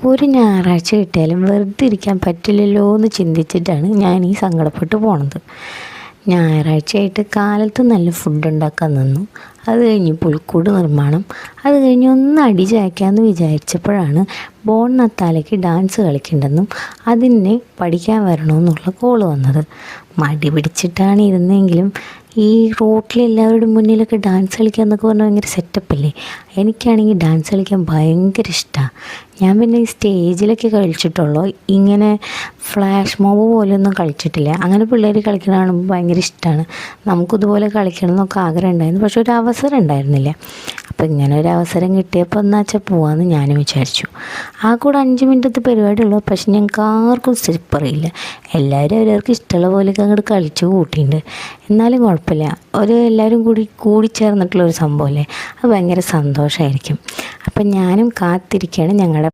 ഒരു ഞായറാഴ്ച കിട്ടിയാലും വെറുതെ ഇരിക്കാൻ പറ്റില്ലല്ലോ എന്ന് ചിന്തിച്ചിട്ടാണ് ഞാൻ ഈ സങ്കടപ്പെട്ട് പോണത്. ഞായറാഴ്ചയായിട്ട് കാലത്ത് നല്ല ഫുഡ് ഉണ്ടാക്കാൻ നിന്നു. അത് കഴിഞ്ഞ് പുൽക്കൂട് നിർമ്മാണം, അത് കഴിഞ്ഞ് ഒന്ന് അടി ചായ്ക്കാമെന്ന് വിചാരിച്ചപ്പോഴാണ് ബോൺ നത്താലയ്ക്ക് ഡാൻസ് കളിക്കണ്ടെന്നും അതിനെ പഠിക്കാൻ വരണമെന്നുള്ള കോള് വന്നത്. മടി പിടിച്ചിട്ടാണ് ഇരുന്നെങ്കിലും ഈ റോട്ടിൽ എല്ലാവരുടെ മുന്നിലൊക്കെ ഡാൻസ് കളിക്കുക എന്നൊക്കെ പറഞ്ഞാൽ ഭയങ്കര സെറ്റപ്പല്ലേ. എനിക്കാണെങ്കിൽ ഡാൻസ് കളിക്കാൻ ഭയങ്കര ഇഷ്ടമാണ്. ഞാൻ പിന്നെ ഈ സ്റ്റേജിലൊക്കെ കളിച്ചിട്ടുള്ളൂ, ഇങ്ങനെ ഫ്ലാഷ് മോബ് പോലെയൊന്നും കളിച്ചിട്ടില്ല. അങ്ങനെ പിള്ളേർ കളിക്കുന്ന കാണുമ്പോൾ ഭയങ്കര ഇഷ്ടമാണ്. നമുക്കിതുപോലെ കളിക്കണം എന്നൊക്കെ ആഗ്രഹം ഉണ്ടായിരുന്നു, പക്ഷെ ഒരു അവസരം ഉണ്ടായിരുന്നില്ല. അപ്പോൾ ഇങ്ങനെ ഒരു അവസരം കിട്ടിയപ്പോൾ എന്നാ വെച്ചാൽ പോകാമെന്ന് ഞാനും വിചാരിച്ചു. ആ കൂടെ 5 മിനിറ്റത്തെ പരിപാടിയുള്ളൂ, പക്ഷെ ഞങ്ങൾക്ക് ആർക്കും സ്റ്റെപ്പ് അറിയില്ല. എല്ലാവരും അവരവർക്ക് ഇഷ്ടമുള്ള പോലെയൊക്കെ അങ്ങോട്ട് കളിച്ചു കൂട്ടിയിട്ടുണ്ട്. എന്നാലും കുഴപ്പമില്ല, എല്ലാവരും കൂടി ചേർന്നിട്ടുള്ളൊരു സംഭവമല്ലേ, അത് ഭയങ്കര സന്തോഷമായിരിക്കും. അപ്പം ഞാനും കാത്തിരിക്കുകയാണ് ഞങ്ങളുടെ